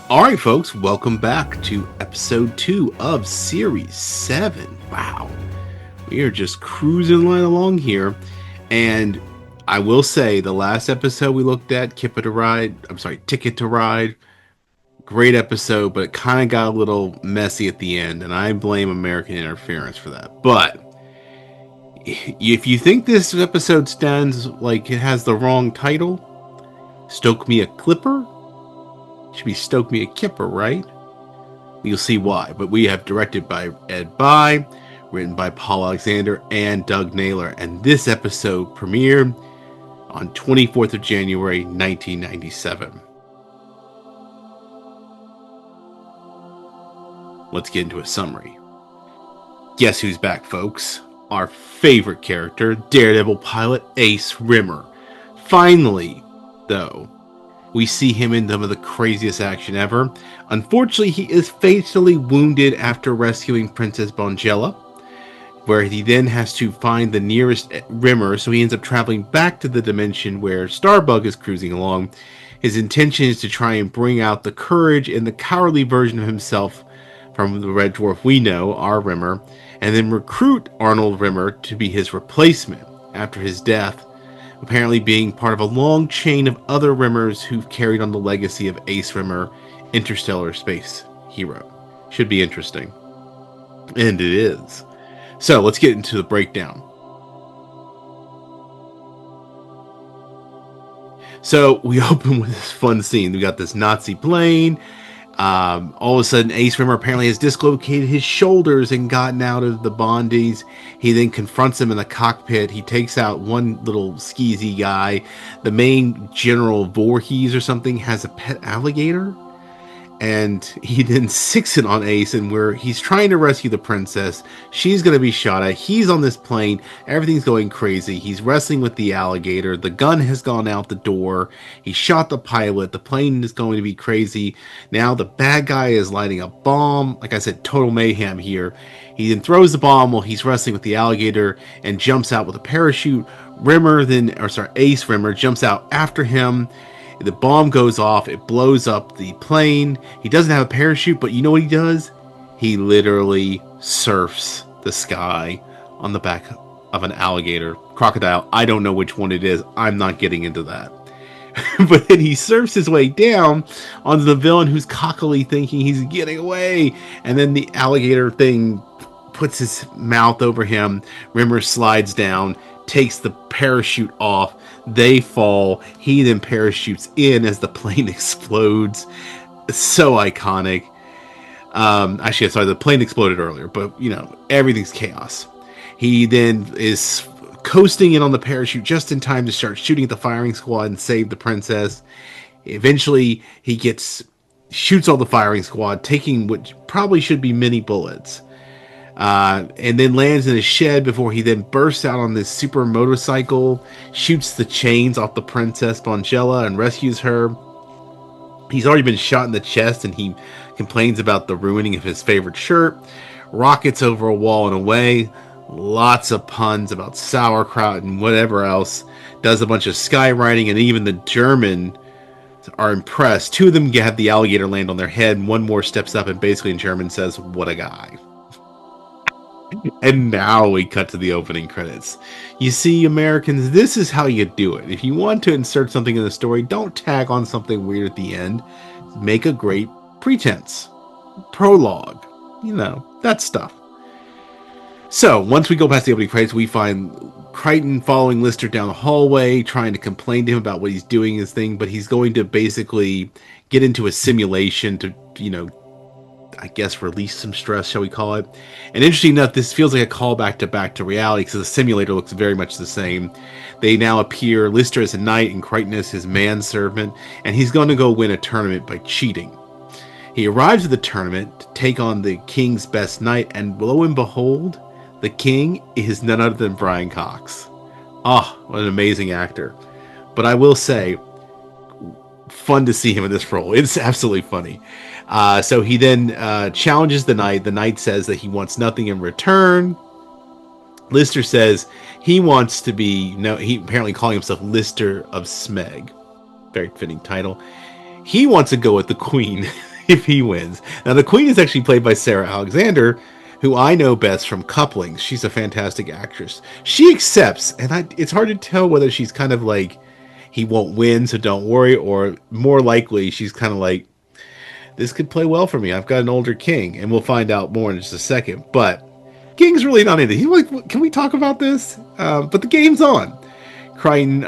Alright, folks, welcome back to episode 2 of Series 7. Wow, we are just cruising right along here. And I will say, the last episode we looked at, Ticket to Ride, great episode, but it kind of got a little messy at the end, and I blame American interference for that. But if you think this episode stands like it has the wrong title, Stoke Me a Clipper? Should be Stoke Me a Kipper, right? You'll see why. But we have directed by Ed By, written by Paul Alexander and Doug Naylor, and this episode premiered on 24th of January 1997. Let's get into a summary. Guess who's back, folks? Our favorite character, Daredevil pilot Ace Rimmer. Finally, though, we see him in some of the craziest action ever. Unfortunately, he is fatally wounded after rescuing Princess Bongella, where he then has to find the nearest Rimmer, so he ends up traveling back to the dimension where Starbug is cruising along. His intention is to try and bring out the courage and the cowardly version of himself from the Red Dwarf we know, our Rimmer, and then recruit Arnold Rimmer to be his replacement after his death, apparently being part of a long chain of other Rimmers who've carried on the legacy of Ace Rimmer, interstellar space hero. Should be interesting. And it is. So let's get into the breakdown. So we open with this fun scene. We got this Nazi plane. All of a sudden, Ace Rimmer apparently has dislocated his shoulders and gotten out of the bondies. He then confronts him in the cockpit. He takes out one little skeezy guy. The main General Voorhees or something has a pet alligator. And he then sicks it on Ace, and where he's trying to rescue the princess. She's going to be shot at. He's on this plane. Everything's going crazy. He's wrestling with the alligator. The gun has gone out the door. He shot the pilot. The plane is going to be crazy. Now the bad guy is lighting a bomb. Like I said, total mayhem here. He then throws the bomb while he's wrestling with the alligator and jumps out with a parachute. Ace Rimmer jumps out after him. The bomb goes off, it blows up the plane. He doesn't have a parachute, but you know what he does? He literally surfs the sky on the back of an alligator. Crocodile, I don't know which one it is. I'm not getting into that. But then he surfs his way down onto the villain who's cockily thinking he's getting away. And then the alligator thing puts his mouth over him. Rimmer slides down, takes the parachute off. They fall. He then parachutes in as the plane explodes. So iconic. Actually, sorry, the plane exploded earlier, but everything's chaos. He then is coasting in on the parachute just in time to start shooting at the firing squad and save the princess. Eventually, he shoots all the firing squad, taking what probably should be many bullets. And then lands in a shed before he then bursts out on this super motorcycle, shoots the chains off the Princess Bongella and rescues her. He's already been shot in the chest and he complains about the ruining of his favorite shirt, rockets over a wall and away, lots of puns about sauerkraut and whatever else, does a bunch of skywriting, and even the German are impressed. Two of them have the alligator land on their head, and one more steps up and basically in German says, "What a guy." And now we cut to the opening credits. You see, Americans, this is how you do it. If you want to insert something in the story, don't tag on something weird at the end. Make a great pretense. Prologue. That stuff. So, once we go past the opening credits, we find Crichton following Lister down the hallway, trying to complain to him about what he's doing his thing, but he's going to basically get into a simulation to, I guess, release some stress, shall we call it. And interesting enough, this feels like a callback back to reality, because the simulator looks very much the same. They now appear, Lister as a knight and Crichton as his manservant, and he's going to go win a tournament by cheating. He arrives at the tournament to take on the king's best knight, and lo and behold, the king is none other than Brian Cox. Oh, what an amazing actor. But I will say, fun to see him in this role. It's absolutely funny. So he then challenges the knight. The knight says that he wants nothing in return. Lister says he wants to be, he apparently calling himself Lister of Smeg. Very fitting title. He wants to go with the Queen if he wins. Now, the Queen is actually played by Sarah Alexander, who I know best from Couplings. She's a fantastic actress. She accepts, and it's hard to tell whether she's kind of like, he won't win, so don't worry, or more likely, she's kind of like, this could play well for me. I've got an older king, and we'll find out more in just a second. But King's really not into it. He's like, can we talk about this? But the game's on. Crichton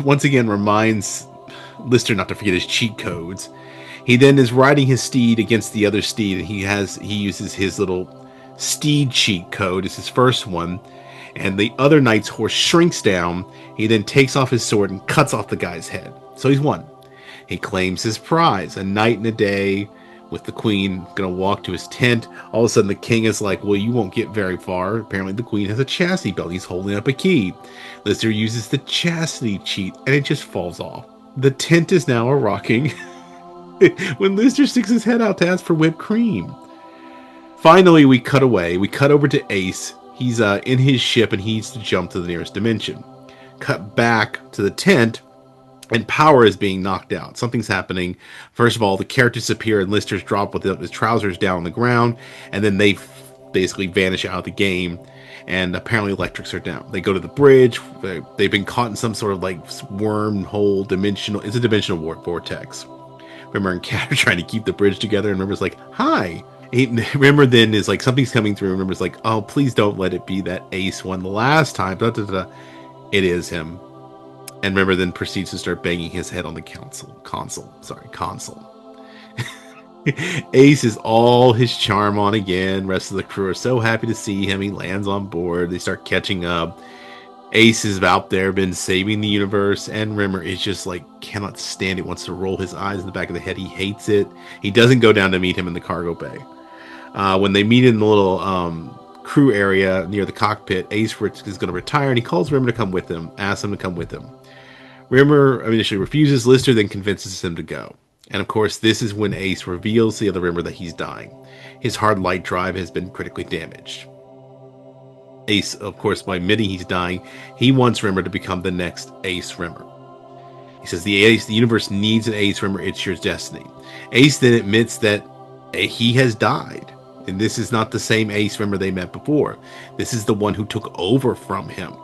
once again reminds Lister not to forget his cheat codes. He then is riding his steed against the other steed, and he uses his little steed cheat code as his first one. And the other knight's horse shrinks down. He then takes off his sword and cuts off the guy's head. So he's won. He claims his prize, a night and a day with the Queen, gonna walk to his tent. All of a sudden the king is like, well, you won't get very far. Apparently the Queen has a chastity belt. He's holding up a key. Lister uses the chastity cheat, and it just falls off. The tent is now a rocking when Lister sticks his head out to ask for whipped cream. Finally, we cut away. We cut over to Ace. He's in his ship, and he needs to jump to the nearest dimension. Cut back to the tent, and power is being knocked out. Something's happening. First of all, the characters appear, and Lister's dropped with his trousers down on the ground, and then they basically vanish out of the game, and apparently electrics are down. They go to the bridge. They've been caught in some sort of like wormhole dimensional. It's a dimensional vortex. Rimmer and Cat are trying to keep the bridge together, and Rimmer's like, hi. Rimmer then is like, something's coming through, and Rimmer's like, oh, please don't let it be that Ace one the last time. It is him. And Rimmer then proceeds to start banging his head on the console. Ace is all his charm on again. Rest of the crew are so happy to see him. He lands on board. They start catching up. Ace is out there, been saving the universe, and Rimmer is just like, cannot stand it, wants to roll his eyes in the back of the head. He hates it. He doesn't go down to meet him in the cargo bay. When they meet in the little crew area near the cockpit, Ace is going to retire, and he calls Rimmer to come with him, asks him to come with him. Rimmer initially refuses. Lister then convinces him to go. And of course, this is when Ace reveals to the other Rimmer that he's dying. His hard light drive has been critically damaged. Ace, of course, by admitting he's dying, he wants Rimmer to become the next Ace Rimmer. He says the universe needs an Ace Rimmer. It's your destiny. Ace then admits that he has died. And this is not the same Ace Rimmer they met before. This is the one who took over from him.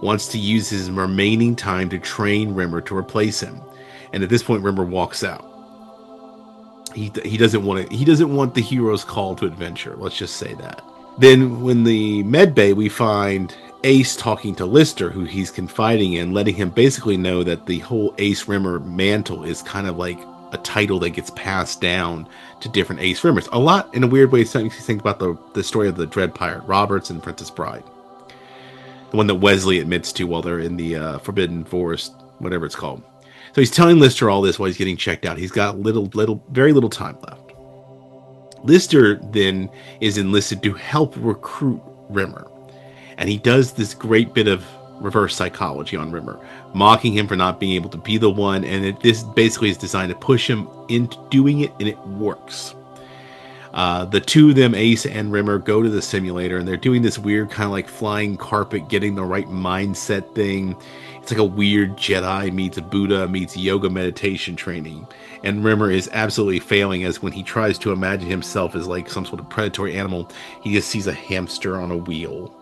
Wants to use his remaining time to train Rimmer to replace him. And at this point, Rimmer walks out. He doesn't want the hero's call to adventure. Let's just say that. Then when the med bay, we find Ace talking to Lister, who he's confiding in, letting him basically know that the whole Ace Rimmer mantle is kind of like a title that gets passed down to different Ace Rimmers. A lot, in a weird way, something you think about the story of the Dread Pirate Roberts and Princess Bride. The one that Wesley admits to while they're in the Forbidden Forest, whatever it's called. So he's telling Lister all this while he's getting checked out. He's got very little time left. Lister then is enlisted to help recruit Rimmer. And he does this great bit of reverse psychology on Rimmer, mocking him for not being able to be the one. And this basically is designed to push him into doing it, and it works. The two of them, Ace and Rimmer, go to the simulator, and they're doing this weird kind of like flying carpet, getting the right mindset thing. It's like a weird Jedi meets Buddha meets yoga meditation training. And Rimmer is absolutely failing, as when he tries to imagine himself as like some sort of predatory animal, he just sees a hamster on a wheel.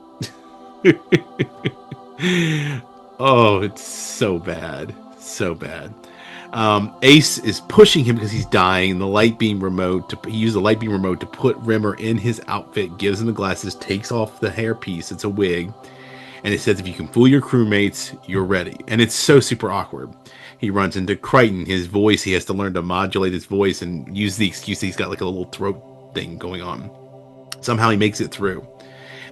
Oh, it's so bad. So bad. Ace is pushing him because he's dying. The light beam remote, he used the light beam remote to put Rimmer in his outfit, gives him the glasses, takes off the hairpiece. It's a wig. And it says, if you can fool your crewmates, you're ready. And it's so super awkward. He runs into Crichton. His voice, he has to learn to modulate his voice and use the excuse that he's got like a little throat thing going on. Somehow he makes it through.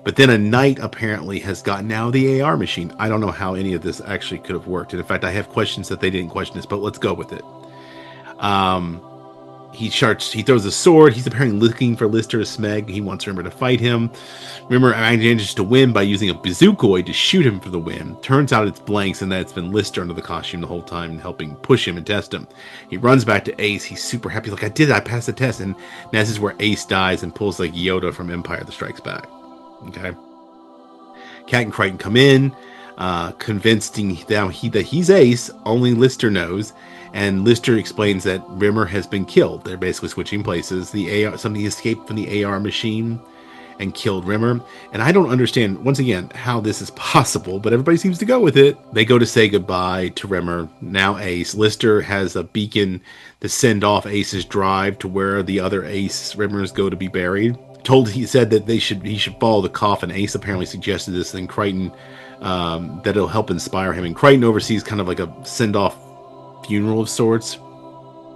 But then a knight apparently has gotten out of the AR machine. I don't know how any of this actually could have worked. And in fact, I have questions that they didn't question this, but let's go with it. He throws a sword. He's apparently looking for Lister to smeg. He wants Rimmer to fight him. Rimmer manages to win by using a bazookoid to shoot him for the win. Turns out it's blanks and that it's been Lister under the costume the whole time, helping push him and test him. He runs back to Ace. He's super happy. He's like, I did it. I passed the test. And this is where Ace dies and pulls like Yoda from Empire that Strikes Back. Okay. Cat and Crichton come in. convincing them that he's Ace. Only Lister knows, and Lister explains that Rimmer has been killed. They're basically switching places. Something escaped from the AR machine and killed Rimmer. And I don't understand, once again, how this is possible, but everybody seems to go with it. They go to say goodbye to Rimmer, now Ace. Lister has a beacon to send off Ace's drive to where the other Ace Rimmers go to be buried. He said that he should follow the coffin. Ace apparently suggested this, and Crichton, that it'll help inspire him. And Crichton oversees kind of like a send-off funeral of sorts.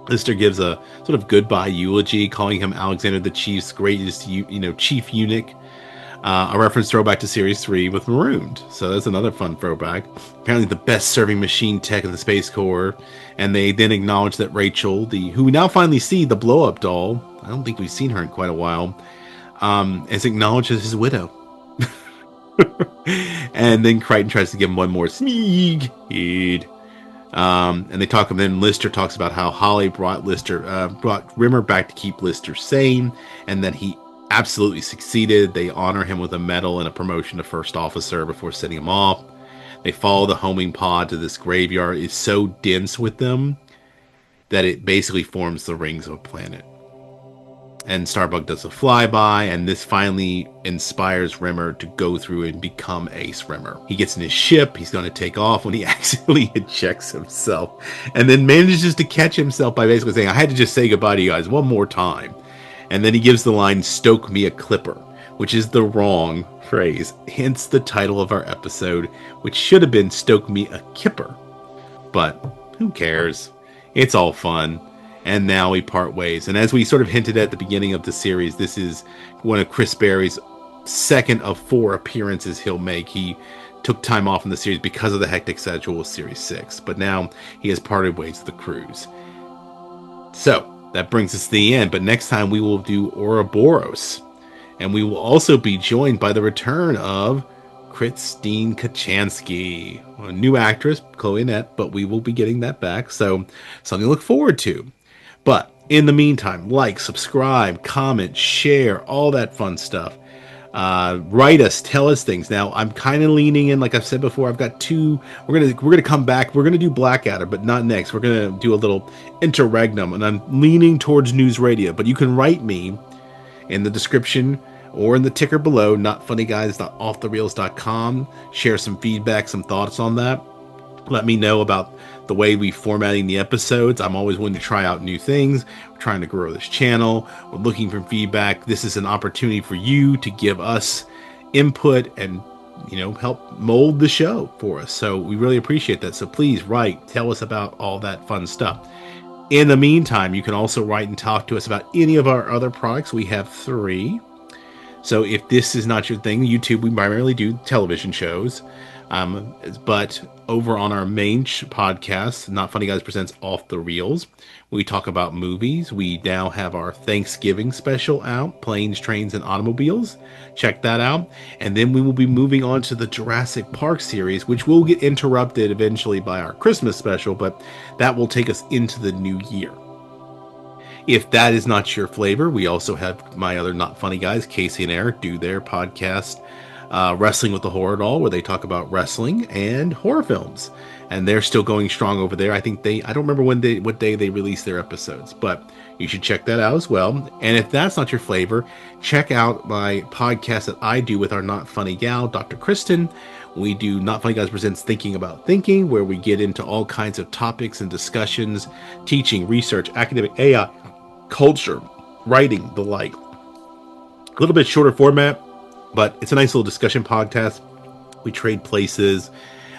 Lister gives a sort of goodbye eulogy, calling him Alexander the Chief's greatest, chief eunuch. A reference throwback to Series 3 with Marooned. So that's another fun throwback. Apparently the best serving machine tech in the Space Corps. And they then acknowledge that Rachel, who we now finally see, the blow-up doll, I don't think we've seen her in quite a while, is acknowledged as his widow. And then Crichton tries to give him one more sneak. And they talk, and then Lister talks about how Holly brought Rimmer back to keep Lister sane, and that he absolutely succeeded. They honor him with a medal and a promotion to first officer before sending him off. They follow the homing pod to this graveyard. It's so dense with them that it basically forms the rings of a planet. And Starbug does a flyby, and this finally inspires Rimmer to go through and become Ace Rimmer. He gets in his ship, he's going to take off when he accidentally ejects himself, and then manages to catch himself by basically saying, I had to just say goodbye to you guys one more time. And then he gives the line, stoke me a clipper, which is the wrong phrase, hence the title of our episode, which should have been stoke me a kipper. But who cares? It's all fun. And now we part ways. And as we sort of hinted at the beginning of the series, this is one of Chris Berry's second of 4 appearances he'll make. He took time off in the series because of the hectic schedule of Series 6. But now he has parted ways with the cruise. So that brings us to the end. But next time we will do Ouroboros. And we will also be joined by the return of Christine Kachansky, a new actress, Chloe Annette, but we will be getting that back. So something to look forward to. But in the meantime, like, subscribe, comment, share, all that fun stuff. Write us, tell us things. Now, I'm kind of leaning in, like I've said before, I've got 2. We're gonna come back. We're gonna do Blackadder, but not next. We're gonna do a little interregnum, and I'm leaning towards news radio. But you can write me in the description or in the ticker below, notfunnyguys.offthereels.com. Share some feedback, some thoughts on that. Let me know about the way we're formatting the episodes. I'm always willing to try out new things. We're trying to grow this channel. We're looking for feedback. This is an opportunity for you to give us input and, help mold the show for us. So we really appreciate that. So please write, tell us about all that fun stuff. In the meantime, you can also write and talk to us about any of our other products. We have 3. So if this is not your thing, YouTube, we primarily do television shows. But over on our main podcast, Not Funny Guys Presents Off the Reels, we talk about movies. We now have our Thanksgiving special out, Planes, Trains, and Automobiles. Check that out. And then we will be moving on to the Jurassic Park series, which will get interrupted eventually by our Christmas special, but that will take us into the new year. If that is not your flavor, we also have my other Not Funny Guys, Casey and Eric, do their podcast, Wrestling with the Horror Doll, where they talk about wrestling and horror films. And they're still going strong over there. I think I don't remember what day they release their episodes, but you should check that out as well. And if that's not your flavor, check out my podcast that I do with our Not Funny gal, Dr. Kristen. We do Not Funny Guys Presents Thinking About Thinking, where we get into all kinds of topics and discussions, teaching, research, academic, AI, culture, writing, the like. A little bit shorter format, but it's a nice little discussion podcast. We trade places,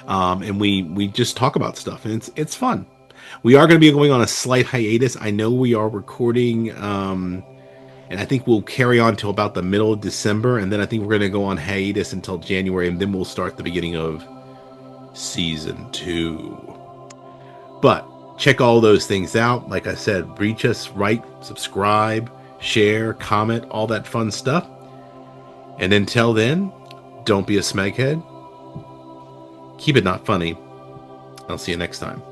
and we just talk about stuff, and it's fun. We are going to be going on a slight hiatus. I know we are recording, and I think we'll carry on till about the middle of December, and then I think we're going to go on hiatus until January, and then we'll start the beginning of season 2. But check all those things out. Like I said, reach us, write, subscribe, share, comment, all that fun stuff. And until then, don't be a smeghead. Keep it not funny. I'll see you next time.